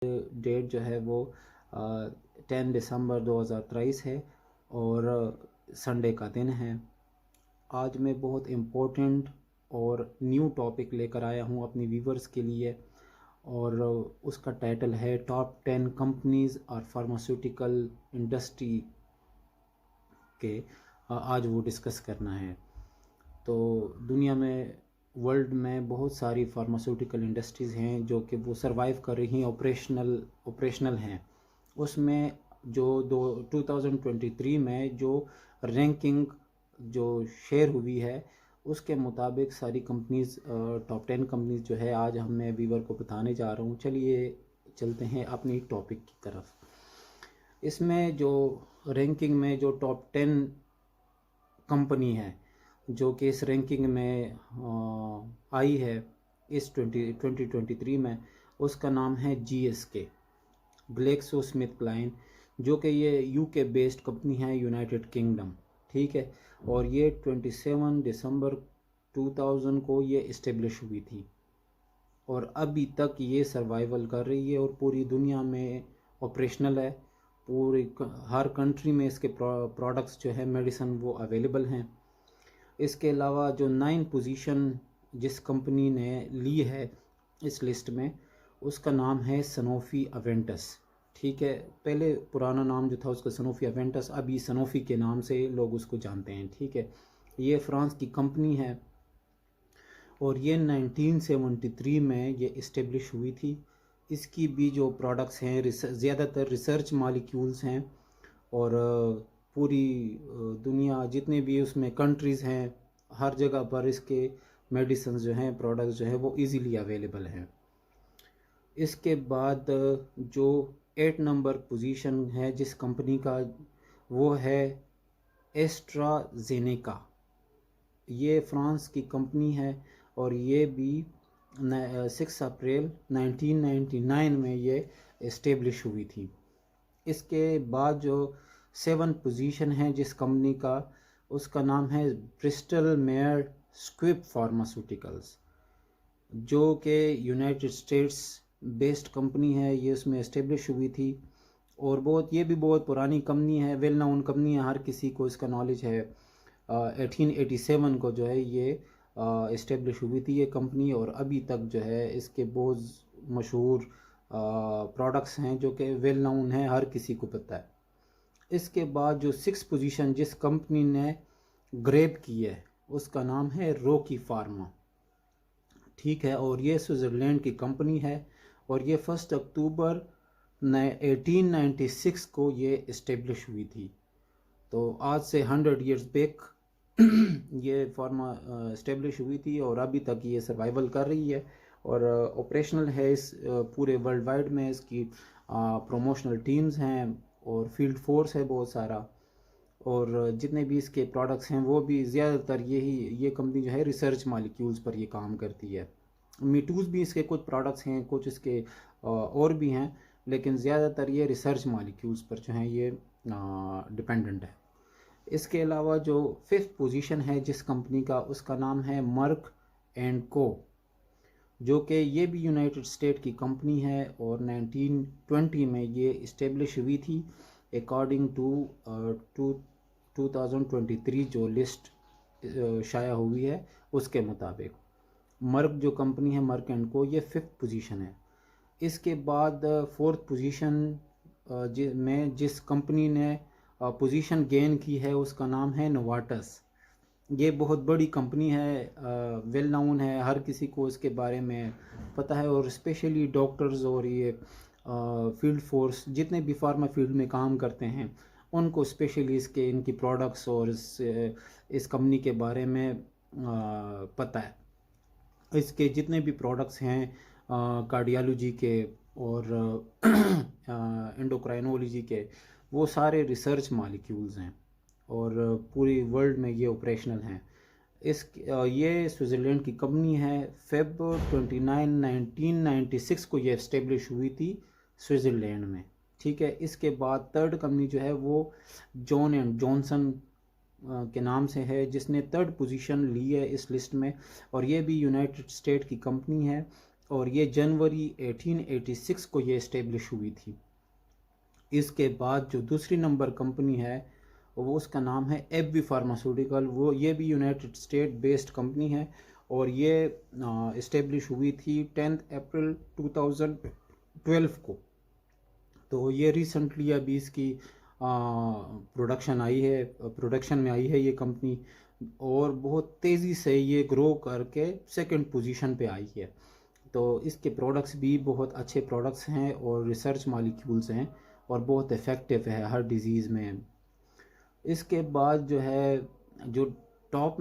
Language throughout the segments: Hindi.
डेट जो है वो 10 दिसंबर 2023 है और संडे का दिन है। आज मैं बहुत इम्पोर्टेंट और न्यू टॉपिक लेकर आया हूँ अपनी व्यूवर्स के लिए और उसका टाइटल है टॉप 10 कंपनीज़ और फार्मास्यूटिकल इंडस्ट्री के आज वो डिस्कस करना है। तो दुनिया में वर्ल्ड में बहुत सारी फार्मास्यूटिकल इंडस्ट्रीज़ हैं जो कि वो सरवाइव कर रही हैं, ऑपरेशनल हैं। उसमें जो 2023 में जो रैंकिंग जो शेयर हुई है उसके मुताबिक सारी कंपनीज़ टॉप 10 कंपनीज़ जो है आज मैं व्यूवर को बताने जा रहा हूँ। चलिए चलते हैं अपनी टॉपिक की तरफ। इसमें जो रैंकिंग में जो टॉप 10 कंपनी है जो कि इस रैंकिंग में आई है इस 2023 में, उसका नाम है GSK, GlaxoSmithKline, जो कि ये यूके बेस्ड कंपनी है, यूनाइटेड किंगडम। ठीक है, और ये 27 दिसंबर 2000 को ये इस्टेब्लिश हुई थी और अभी तक ये सर्वाइवल कर रही है और पूरी दुनिया में ऑपरेशनल है। पूरी हर कंट्री में इसके प्रोडक्ट्स जो है मेडिसिन वो अवेलेबल हैं। इसके अलावा जो 9 पोजीशन जिस कंपनी ने ली है इस लिस्ट में, उसका नाम है सनोफी अवेंटस। ठीक है, पहले पुराना नाम जो था उसका सनोफी अवेंटस, अभी सनोफी के नाम से लोग उसको जानते हैं। ठीक है, ये फ्रांस की कंपनी है और ये 1973 में ये इस्टेब्लिश हुई थी। इसकी भी जो प्रोडक्ट्स हैं ज़्यादातर रिसर्च मालिक्यूल्स हैं और पूरी दुनिया जितने भी उसमें कंट्रीज़ हैं हर जगह पर इसके मेडिसिन जो हैं, प्रोडक्ट्स जो हैं वो इजीली अवेलेबल हैं। इसके बाद जो 8 नंबर पोजीशन है जिस कंपनी का, वो है एस्ट्राजेनेका। ये फ्रांस की कंपनी है और ये भी 6 अप्रैल 1999 में ये इस्टेब्लिश हुई थी। इसके बाद जो 7 पोजीशन है जिस कंपनी का, उसका नाम है ब्रिस्टल मेयर स्क्विब फार्मास्यूटिकल्स, जो कि यूनाइटेड स्टेट्स बेस्ड कंपनी है। ये उसमें इस्टेब्लिश हुई थी और ये भी बहुत पुरानी कंपनी है, वेल नोन कंपनी है, हर किसी को इसका नॉलेज है। 1887 को जो है ये इस्टेब्लिश हुई थी ये कंपनी और अभी तक जो है इसके बहुत मशहूर प्रोडक्ट्स हैं जो कि वेल नोन है, हर किसी को पता है। इसके बाद जो 6 पोजीशन जिस कंपनी ने ग्रैब की है उसका नाम है रॉकी फार्मा। ठीक है, और ये स्विट्ज़रलैंड की कंपनी है और ये 1 अक्टूबर 1896 को ये इस्टेब्लिश हुई थी। तो आज से 100 इयर्स बैक ये फार्मा इस्टेब्लिश हुई थी और अभी तक ये सर्वाइवल कर रही है और ऑपरेशनल है इस पूरे वर्ल्ड वाइड में। इसकी प्रमोशनल टीम्स हैं और फील्ड फोर्स है बहुत सारा, और जितने भी इसके प्रोडक्ट्स हैं वो भी ज़्यादातर ये कंपनी जो है रिसर्च मालिक्यूल्स पर ये काम करती है। मीटूज़ भी इसके कुछ प्रोडक्ट्स हैं, कुछ इसके और भी हैं, लेकिन ज़्यादातर ये रिसर्च मालिक्यूल्स पर जो हैं ये डिपेंडेंट है। इसके अलावा जो 5th पोजीशन है जिस कंपनी का, उसका नाम है मर्क एंड को, जो कि ये भी यूनाइटेड स्टेट की कंपनी है और 1920 में ये इस्टेब्लिश हुई थी अकॉर्डिंग टू 2023 जो लिस्ट शाया हुई है उसके मुताबिक। मर्क जो कंपनी है, मर्क एंड को, ये 5th पोजीशन है। इसके बाद 4th पोजीशन में जिस कंपनी ने पोजीशन गेन की है उसका नाम है नोवार्टस। ये बहुत बड़ी कंपनी है, वेल नोन है, हर किसी को इसके बारे में पता है और स्पेशली डॉक्टर्स और ये फील्ड फोर्स जितने भी फार्मा फील्ड में काम करते हैं उनको स्पेशली इनकी प्रोडक्ट्स और इस कंपनी के बारे में पता है। इसके जितने भी प्रोडक्ट्स हैं कार्डियोलॉजी के और एंडोक्राइनोलॉजी के, वो सारे रिसर्च मालिक्यूल्स हैं और पूरी वर्ल्ड में ये ऑपरेशनल हैं। ये स्विट्ज़रलैंड की कंपनी है। February 29, 1996 को ये इस्टेब्लिश हुई थी स्विट्ज़रलैंड में। ठीक है, इसके बाद 3rd कंपनी जो है वो जॉन एंड जॉनसन के नाम से है, जिसने 3rd पोजीशन ली है इस लिस्ट में और ये भी यूनाइटेड स्टेट की कंपनी है और ये जनवरी 1886 को ये इस्टेब्लिश हुई थी। इसके बाद जो दूसरी नंबर कंपनी है वो उसका नाम है एबवी फार्मास्यूटिकल। वो ये भी यूनाइटेड स्टेट बेस्ड कंपनी है और ये इस्टेब्लिश हुई थी 10 अप्रैल 2012 को। तो ये रिसेंटली अभी इसकी प्रोडक्शन में आई है ये कंपनी, और बहुत तेज़ी से ये ग्रो करके सेकंड पोजीशन पे आई है। तो इसके प्रोडक्ट्स भी बहुत अच्छे प्रोडक्ट्स हैं और रिसर्च मॉलिक्यूल्स हैं और बहुत इफ़ेक्टिव है हर डिज़ीज़ में। इसके बाद जो है जो टॉप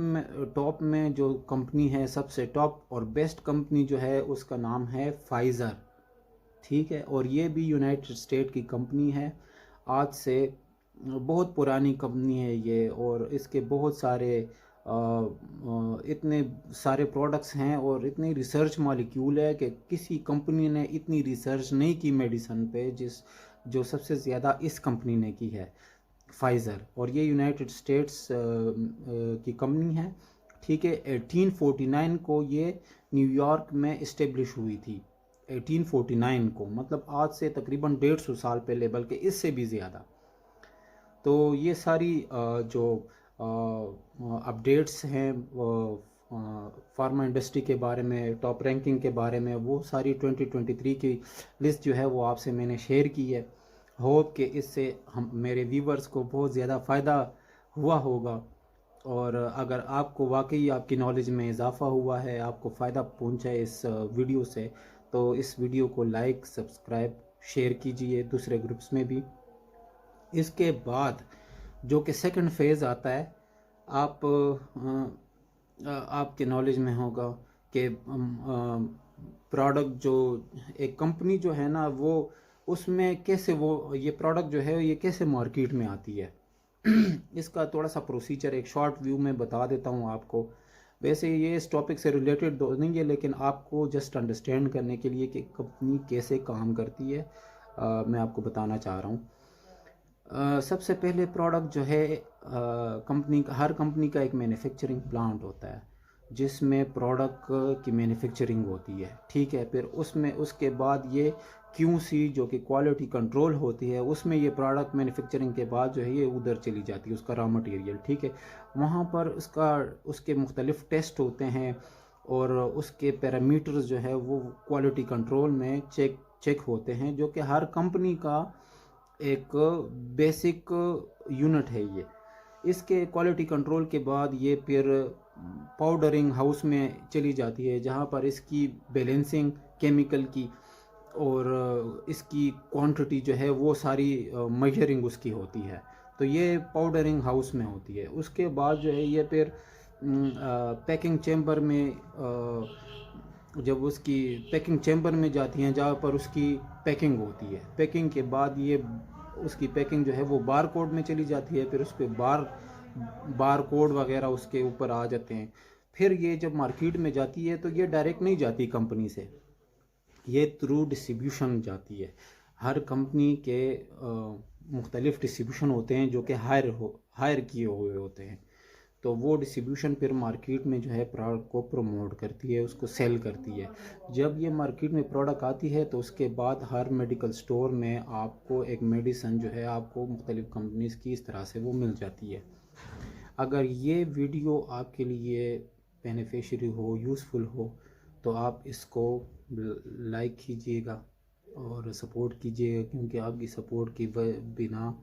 में जो कंपनी है, सबसे टॉप और बेस्ट कंपनी जो है उसका नाम है फाइज़र, ठीक है। और ये भी यूनाइटेड स्टेट की कंपनी है, आज से बहुत पुरानी कंपनी है ये, और इसके बहुत सारे इतने सारे प्रोडक्ट्स हैं और इतनी रिसर्च मॉलिक्यूल है कि किसी कंपनी ने इतनी रिसर्च नहीं की मेडिसन पे जो सबसे ज़्यादा इस कंपनी ने की है, फाइज़र। और ये यूनाइटेड स्टेट्स की कंपनी है, ठीक है। 1849 को ये न्यूयॉर्क में इस्टेब्लिश हुई थी, 1849 को, मतलब आज से तकरीबन 150 साल पहले, बल्कि इससे भी ज़्यादा। तो ये सारी जो अपडेट्स हैं फार्मा इंडस्ट्री के बारे में, टॉप रैंकिंग के बारे में, वो सारी 2023 की लिस्ट जो है वो आपसे मैंने शेयर की है। होप कि इससे हम मेरे व्यूवर्स को बहुत ज़्यादा फ़ायदा हुआ होगा, और अगर आपको वाकई आपकी नॉलेज में इजाफ़ा हुआ है, आपको फ़ायदा पहुंचा है इस वीडियो से, तो इस वीडियो को लाइक, सब्सक्राइब, शेयर कीजिए दूसरे ग्रुप्स में भी। इसके बाद जो कि सेकंड फेज़ आता है, आपके नॉलेज में होगा कि प्रोडक्ट जो एक कंपनी जो है ना, वो उसमें कैसे वो ये प्रोडक्ट जो है ये कैसे मार्केट में आती है। इसका थोड़ा सा प्रोसीजर एक शॉर्ट व्यू में बता देता हूँ आपको। वैसे ये इस टॉपिक से रिलेटेड तो नहीं है, लेकिन आपको जस्ट अंडरस्टैंड करने के लिए कि कंपनी कैसे काम करती है मैं आपको बताना चाह रहा हूँ। सबसे पहले प्रोडक्ट जो है हर कंपनी का एक मैन्युफैक्चरिंग प्लांट होता है जिसमें प्रोडक्ट की मैन्युफैक्चरिंग होती है, ठीक है। फिर उसके बाद ये QC जो कि क्वालिटी कंट्रोल होती है, उसमें ये प्रोडक्ट मैन्युफैक्चरिंग के बाद जो है ये उधर चली जाती है, उसका रॉ मटेरियल, ठीक है। वहाँ पर उसके मुख्तलिफ टेस्ट होते हैं और उसके पैरामीटर्स जो है वो क्वालिटी कंट्रोल में चेक होते हैं, जो कि हर कंपनी का एक बेसिक यूनिट है ये। इसके क्वालिटी कंट्रोल के बाद ये फिर पाउडरिंग हाउस में चली जाती है, जहाँ पर इसकी बैलेंसिंग केमिकल की और इसकी क्वांटिटी जो है वो सारी मेजरिंग उसकी होती है। तो ये पाउडरिंग हाउस में होती है। उसके बाद जो है ये फिर पैकिंग चैम्बर में जब उसकी पैकिंग चैम्बर में जाती हैं, जहाँ पर उसकी पैकिंग होती है। पैकिंग के बाद ये उसकी पैकिंग जो है वो बार कोड में चली जाती है, फिर उस पर बार कोड वगैरह उसके ऊपर आ जाते हैं। फिर ये जब मार्केट में जाती है तो ये डायरेक्ट नहीं जाती कंपनी से, ये थ्रू डिस्ट्रीब्यूशन जाती है। हर कंपनी के मुख्तलिफ डिस्ट्रीब्यूशन होते हैं जो कि हायर किए हुए होते हैं। तो वो डिस्ट्रीब्यूशन फिर मार्केट में जो है प्रोडक्ट को प्रमोट करती है, उसको सेल करती है। जब ये मार्केट में प्रोडक्ट आती है तो उसके बाद हर मेडिकल स्टोर में आपको एक मेडिसिन जो है आपको मुख्तलिफ कंपनीज़ की इस तरह से वो मिल जाती है। अगर ये वीडियो आपके लिए बेनिफिशियरी हो, यूज़फुल हो, तो आप इसको लाइक कीजिएगा और सपोर्ट कीजिएगा, क्योंकि आपकी सपोर्ट के बिना